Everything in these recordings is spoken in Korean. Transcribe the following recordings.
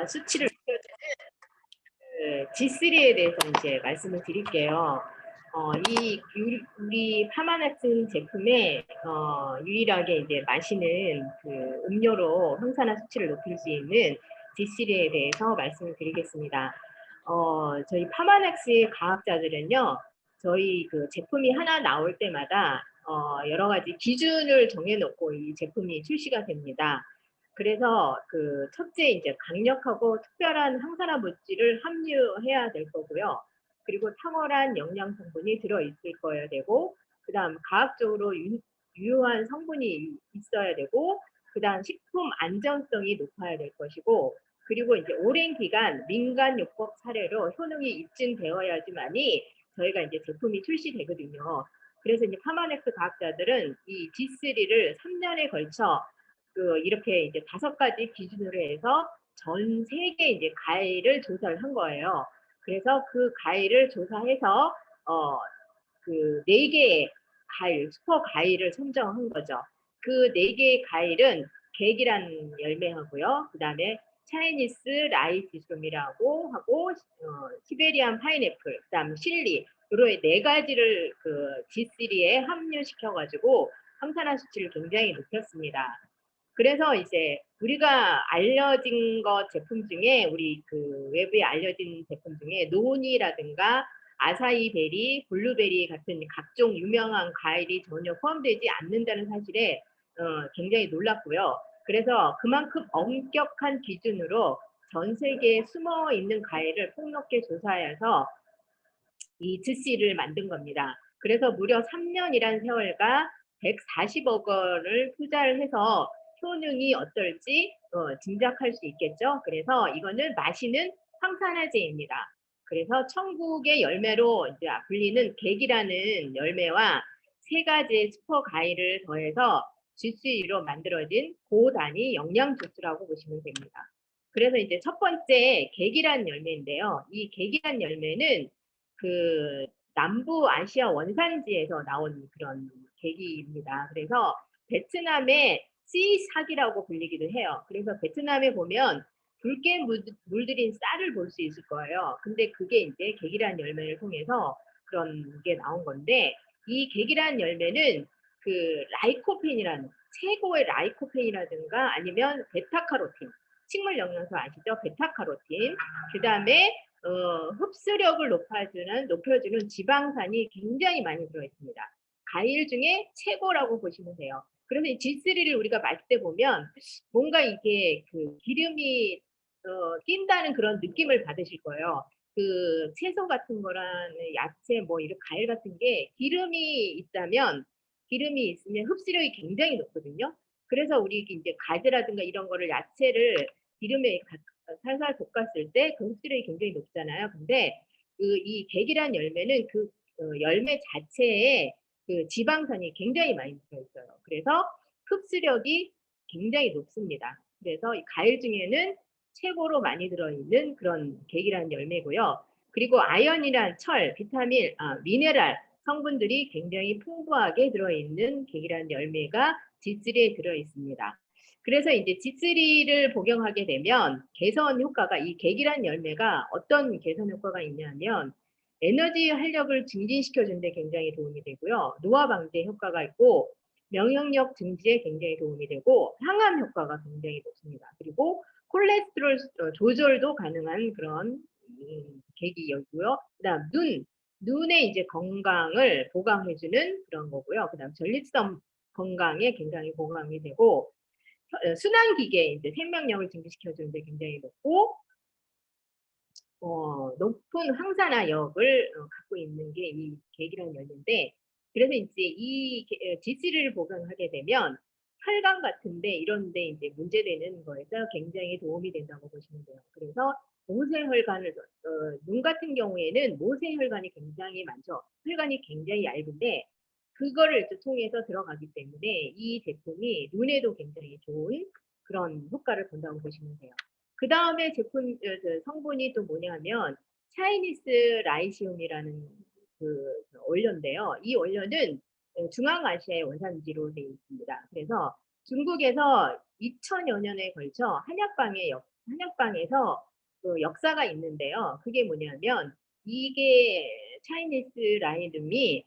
수치를 G3에 대해서 이제 말씀을 드릴게요. 우리 파마나슨 제품에 유일하게 이제 마시는 그 음료로 항산화 수치를 높일 수 있는 G3에 대해서 말씀을 드리겠습니다. 저희 파마넥스의 과학자들은요, 저희 그 제품이 하나 나올 때마다 여러 가지 기준을 정해놓고 이 제품이 출시가 됩니다. 그래서 그 첫째 이제 강력하고 특별한 항산화 물질을 함유해야 될 거고요. 그리고 탁월한 영양 성분이 들어있을 거야 되고, 그다음 과학적으로 유효한 성분이 있어야 되고, 그다음 식품 안전성이 높아야 될 것이고, 그리고 이제 오랜 기간 민간요법 사례로 효능이 입증되어야지만이 저희가 이제 제품이 출시되거든요. 그래서 이제 파마넥스 과학자들은 이 G3를 3년에 걸쳐 이렇게 이제 5가지 기준으로 해서 전 세계 이제 가해를 조사를 한 거예요. 그래서 그 가해를 조사해서 그 4개의 과일, 슈퍼 과일을 선정한 거죠. 그 4개의 과일은 계기란 열매하고요. 그 다음에 차이니스 라이시솜이라고 하고 시베리안 파인애플, 그다음 실리 이런 4가지를 그 G3에 함유시켜가지고 항산화 수치를 굉장히 높였습니다. 그래서 이제 우리가 알려진 것 제품 중에 우리 그 외부에 알려진 제품 중에 노니라든가 아사이 베리, 블루베리 같은 각종 유명한 과일이 전혀 포함되지 않는다는 사실에 굉장히 놀랐고요. 그래서 그만큼 엄격한 기준으로 전 세계에 숨어 있는 과일을 폭넓게 조사해서 이 GC를 만든 겁니다. 그래서 무려 3년이란 세월과 140억 원을 투자를 해서 효능이 어떨지 짐작할 수 있겠죠. 그래서 이거는 마시는 황산화제입니다. 그래서 천국의 열매로 이제 불리는 계기라는 열매와 3가지의 슈퍼 과일을 더해서 GC로 만들어진 고단위 영양 주스라고 보시면 됩니다. 그래서 이제 첫 번째 계기란 열매인데요. 이 계기란 열매는 그 남부 아시아 원산지에서 나온 그런 계기입니다. 그래서 베트남의 씨삭이라고 불리기도 해요. 그래서 베트남에 보면 붉게 물들인 쌀을 볼 수 있을 거예요. 근데 그게 이제 계기란 열매를 통해서 그런 게 나온 건데, 이 계기란 열매는 그 라이코펜이라는 최고의 라이코펜이라든가 아니면 베타카로틴, 식물 영양소 아시죠? 베타카로틴, 그 다음에 흡수력을 높여주는 지방산이 굉장히 많이 들어있습니다. 과일 중에 최고라고 보시면 돼요. 그래서 이 G3를 우리가 마실 때 보면 뭔가 이게 그 기름이 낀다는 그런 느낌을 받으실 거예요. 그 채소 같은 거랑 야채 뭐 이런 과일 같은 게 기름이 있으면 흡수력이 굉장히 높거든요. 그래서 우리 이제 가지라든가 이런 거를 야채를 기름에 살살 볶았을 때 그 흡수력이 굉장히 높잖아요. 근데 이 계기란 열매는 그 열매 자체에 그 지방산이 굉장히 많이 들어있어요. 그래서 흡수력이 굉장히 높습니다. 그래서 이 과일 중에는 최고로 많이 들어있는 그런 계기란 열매고요. 그리고 아연이란 철, 비타민, 미네랄 성분들이 굉장히 풍부하게 들어있는 계기란 열매가 G3에 들어있습니다. 그래서 이제 G3를 복용하게 되면 개선 효과가, 이 계기란 열매가 어떤 개선 효과가 있냐면 에너지 활력을 증진시켜 주는 데 굉장히 도움이 되고요. 노화 방지 효과가 있고 면역력 증진에 굉장히 도움이 되고 항암 효과가 굉장히 높습니다. 그리고 콜레스테롤 조절도 가능한 그런 계기였고요. 그다음 눈의 이제 건강을 보강해주는 그런 거고요. 그다음 전립선 건강에 굉장히 보강이 되고 순환기계 이제 생명력을 증진시켜주는데 굉장히 높고 높은 항산화력을 갖고 있는 게 이 계기란 열매인데, 그래서 이제 이 G3를 복용하게 되면 혈관 같은데 이런데 이제 문제되는 거에서 굉장히 도움이 된다고 보시면 돼요. 그래서 모세혈관을 눈 같은 경우에는 모세혈관이 굉장히 많죠. 혈관이 굉장히 얇은데 그거를 통해서 들어가기 때문에 이 제품이 눈에도 굉장히 좋은 그런 효과를 본다고 보시면 돼요. 그 다음에 제품 성분이 또 뭐냐면 차이니스 라이시움이라는 그 원료인데요. 이 원료는 중앙아시아의 원산지로 되어 있습니다. 그래서 중국에서 2000여 년에 걸쳐 한약방에 한약방에서 그 역사가 있는데요. 그게 뭐냐면 이게 차이니스 라이듬이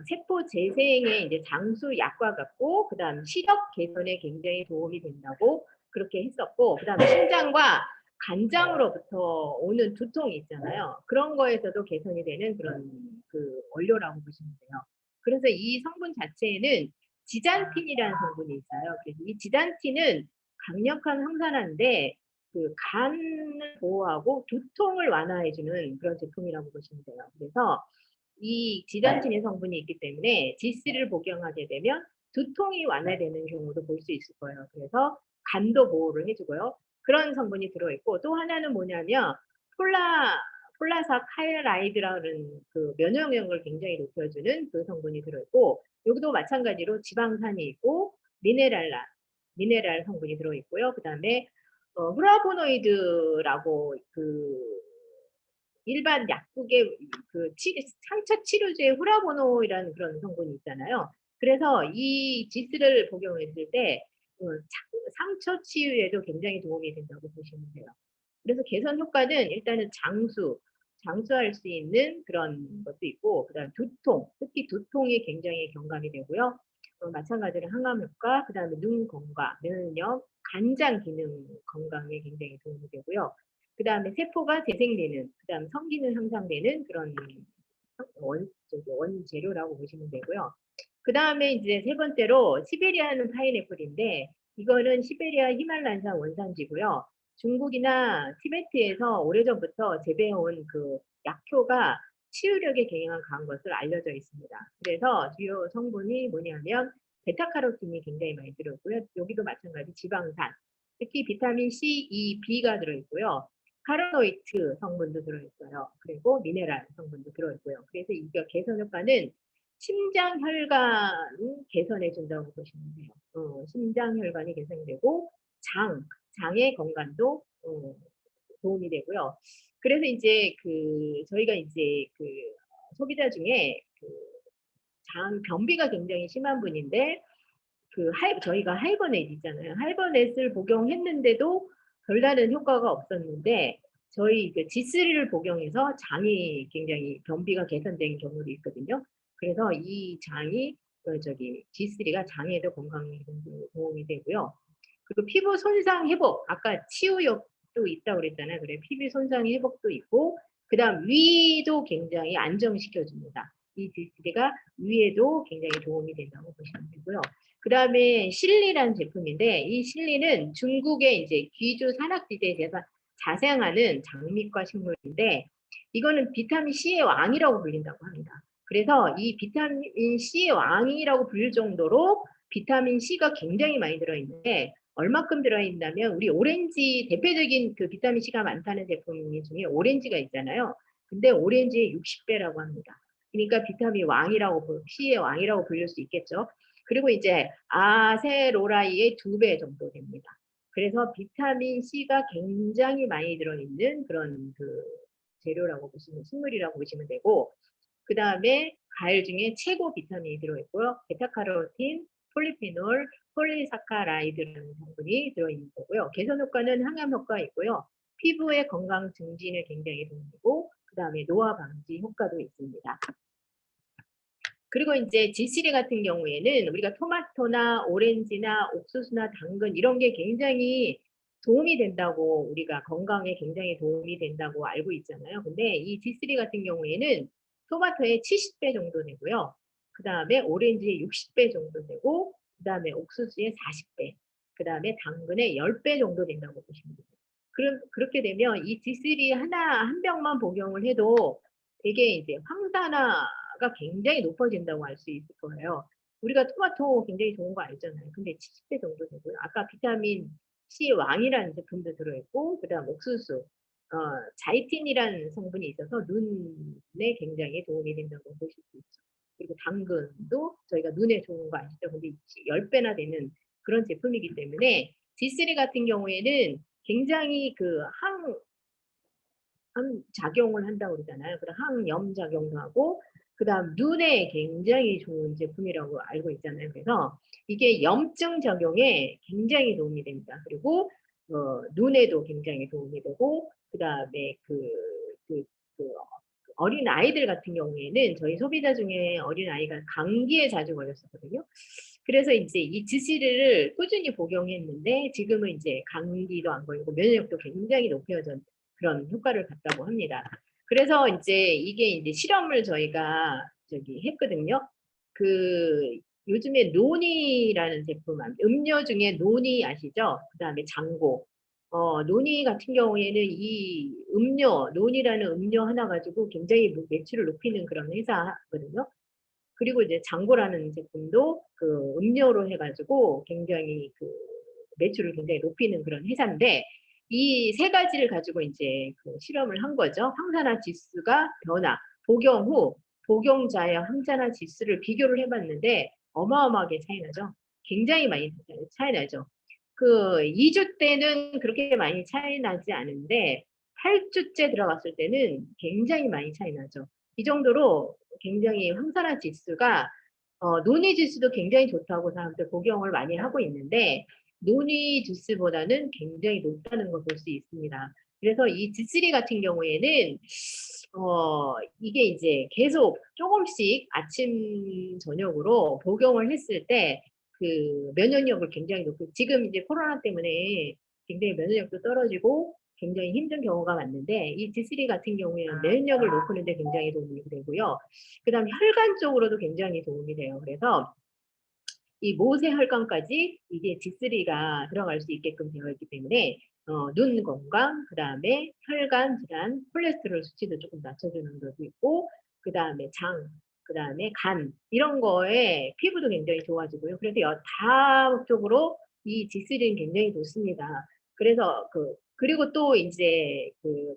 세포 재생의 이제 장수 약과 같고 그다음 시력 개선에 굉장히 도움이 된다고 그렇게 했었고 그다음에 신장과 간장으로부터 오는 두통이 있잖아요. 그런 거에서도 개선이 되는 그런 그 원료라고 보시면 돼요. 그래서 이 성분 자체에는 지잔틴이라는 성분이 있어요. 그래서 이 지잔틴은 강력한 항산화인데 그 간을 보호하고 두통을 완화해주는 그런 제품이라고 보시면 돼요. 그래서 이 지단친의 성분이 있기 때문에 G3를 복용하게 되면 두통이 완화되는 경우도 볼 수 있을 거예요. 그래서 간도 보호를 해주고요. 그런 성분이 들어있고 또 하나는 뭐냐면 폴라사카라이드라는 그 면역력을 굉장히 높여주는 그 성분이 들어있고 여기도 마찬가지로 지방산이 있고 미네랄 성분이 들어있고요. 그 다음에 플라보노이드라고 그 일반 약국의 그 상처 치료제에 후라보노이라는 그런 성분이 있잖아요. 그래서 이 지스를 복용했을 때 상처 치유에도 굉장히 도움이 된다고 보시면 돼요. 그래서 개선 효과는 일단은 장수할 수 있는 그런 것도 있고, 그다음 두통, 특히 두통이 굉장히 경감이 되고요. 마찬가지로 항암 효과, 그다음에 눈 건강, 면역, 간장 기능 건강에 굉장히 도움이 되고요. 그다음에 세포가 재생되는, 그다음 성기능 향상되는 그런 원재료라고 보시면 되고요. 그다음에 이제 세 번째로 시베리아는 파인애플인데 이거는 시베리아 히말라야산 원산지고요. 중국이나 티베트에서 오래전부터 재배해온 그 약효가 치유력에 굉장히 강한 것을 알려져 있습니다. 그래서 주요 성분이 뭐냐면 베타카로틴이 굉장히 많이 들어있고요. 여기도 마찬가지 지방산, 특히 비타민 C, E, B가 들어있고요. 카로노이트 성분도 들어있어요. 그리고 미네랄 성분도 들어있고요. 그래서 이게 개선 효과는 심장 혈관 개선해 준다고 보시면 돼요. 심장 혈관이 개선되고 장의 건강도 도움이 되고요. 그래서 이제 그 저희가 이제 그 소비자 중에 그 장 변비가 굉장히 심한 분인데 저희가 하이버넷 있잖아요. 하이버넷을 복용했는데도 별다른 효과가 없었는데 저희 그 G3를 복용해서 장이 굉장히 변비가 개선된 경우도 있거든요. 그래서 이 장이 G3가 장에도 건강에 도움이 되고요. 그리고 피부 손상 회복, 아까 치유력도 있다고 그랬잖아요. 그래 피부 손상 회복도 있고 그다음 위도 굉장히 안정시켜줍니다. 이 G3가 위에도 굉장히 도움이 된다고 보시면 되고요. 그 다음에 실리라는 제품인데 이 실리는 중국의 이제 귀주 산악지대에서 자생하는 장미과 식물인데 이거는 비타민 C의 왕이라고 불린다고 합니다. 그래서 이 비타민 C의 왕이라고 불릴 정도로 비타민 C가 굉장히 많이 들어있는데 얼마큼 들어있냐면 우리 오렌지 대표적인 그 비타민 C가 많다는 제품 중에 오렌지가 있잖아요. 근데 오렌지의 60배라고 합니다. 그러니까 비타민 왕이라고 C의 왕이라고 불릴 수 있겠죠. 그리고 이제 아세로라이의 2배 정도 됩니다. 그래서 비타민 C가 굉장히 많이 들어있는 그런 그 재료라고 보시면 식물이라고 보시면 되고 그 다음에 과일 중에 최고 비타민이 들어있고요. 베타카로틴, 폴리페놀, 폴리사카라이드라는 성분이 들어있는 거고요. 개선 효과는 항암 효과가 있고요. 피부의 건강 증진에 굉장히 도움이 되고 그 다음에 노화 방지 효과도 있습니다. 그리고 이제 지시리 같은 경우에는 우리가 토마토나 오렌지나 옥수수나 당근 이런 게 굉장히 도움이 된다고 우리가 건강에 굉장히 도움이 된다고 알고 있잖아요. 근데 이 지시리 같은 경우에는 토마토의 70배 정도 되고요. 그 다음에 오렌지의 60배 정도 되고 그 다음에 옥수수의 40배 그 다음에 당근의 10배 정도 된다고 보시면 돼요. 그렇게 되면 이 지시리 한 병만 복용을 해도 되게 이제 황산화가 굉장히 높아진다고 알 수 있을 거예요. 우리가 토마토 굉장히 좋은 거 알잖아요. 근데 70배 정도 되고요. 아까 비타민 C 왕이라는 제품도 들어있고, 그 다음 옥수수, 자이틴이라는 성분이 있어서 눈에 굉장히 도움이 된다고 보실 수 있죠. 그리고 당근도 저희가 눈에 좋은 거 아시죠? 근데 10배나 되는 그런 제품이기 때문에 G3 같은 경우에는 굉장히 그 작용을 한다고 그러잖아요. 그럼 항염 작용도 하고 그다음 눈에 굉장히 좋은 제품이라고 알고 있잖아요. 그래서 이게 염증 작용에 굉장히 도움이 됩니다. 그리고 눈에도 굉장히 도움이 되고, 그다음에 그, 그 어린 아이들 같은 경우에는 저희 소비자 중에 어린 아이가 감기에 자주 걸렸었거든요. 그래서 이제 이 지시를 꾸준히 복용했는데 지금은 이제 감기도 안 걸리고 면역력도 굉장히 높여진 그런 효과를 봤다고 합니다. 그래서 이제 이게 이제 실험을 저희가 저기 했거든요. 그 요즘에 노니라는 제품, 음료 중에 노니 아시죠? 그다음에 장고. 노니 같은 경우에는 이 음료, 노니라는 음료 하나 가지고 굉장히 매출을 높이는 그런 회사거든요. 그리고 이제 장고라는 제품도 그 음료로 해가지고 굉장히 그 매출을 굉장히 높이는 그런 회사인데 이 세 가지를 가지고 이제 그 실험을 한 거죠. 항산화 지수가 변화, 복용 후 복용자의 항산화 지수를 비교를 해봤는데 어마어마하게 차이 나죠. 굉장히 많이 차이 나죠. 그 2주 때는 그렇게 많이 차이 나지 않은데 8주째 들어갔을 때는 굉장히 많이 차이 나죠. 이 정도로 굉장히 항산화 지수가 논이 지수도 굉장히 좋다고 사람들 복용을 많이 하고 있는데 논이 지수보다는 굉장히 높다는 걸 볼 수 있습니다. 그래서 이 지쓰리 같은 경우에는 이게 이제 계속 조금씩 아침 저녁으로 복용을 했을 때 그 면역력을 굉장히 높고 지금 이제 코로나 때문에 굉장히 면역력도 떨어지고 굉장히 힘든 경우가 많은데 이 지쓰리 같은 경우에는 면역력을 높이는 데 굉장히 도움이 되고요. 그다음에 혈관 쪽으로도 굉장히 도움이 돼요. 그래서 이 모세혈관까지 이게 G3가 들어갈 수 있게끔 되어 있기 때문에 눈 건강, 그다음에 혈관 질환, 콜레스테롤 수치도 조금 낮춰주는 것도 있고, 그다음에 장, 그다음에 간 이런 거에 피부도 굉장히 좋아지고요. 그래서 다쪽으로 이 G3는 굉장히 좋습니다. 그래서 그리고 또 이제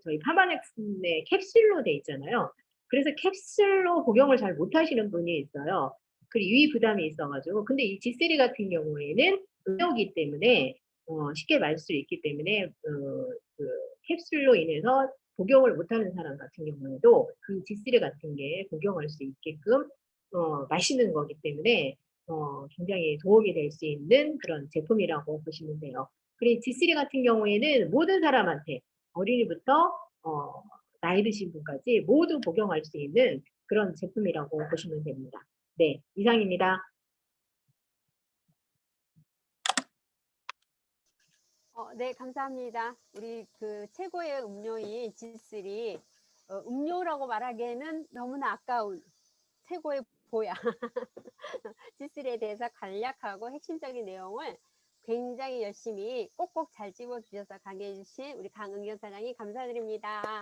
저희 파마넥스의 캡슐로 돼 있잖아요. 그래서 캡슐로 복용을 잘 못하시는 분이 있어요. 그리고 유의 부담이 있어가지고 근데 이 G3 같은 경우에는 음료이기 때문에 쉽게 마실 수 있기 때문에 그 캡슐로 인해서 복용을 못하는 사람 같은 경우에도 이 G3 같은 게 복용할 수 있게끔 마시는 거기 때문에 굉장히 도움이 될 수 있는 그런 제품이라고 보시면 돼요. 그리고 G3 같은 경우에는 모든 사람한테 어린이부터 나이 드신 분까지 모두 복용할 수 있는 그런 제품이라고 보시면 됩니다. 네, 이상입니다. 네, 감사합니다. 우리 그 최고의 음료인 G3, 음료라고 말하기에는 너무나 아까운 최고의 보약. G3에 대해서 간략하고 핵심적인 내용을 굉장히 열심히 꼭꼭 잘 집어주셔서 강의해 주신 우리 강은경 사장님 감사드립니다.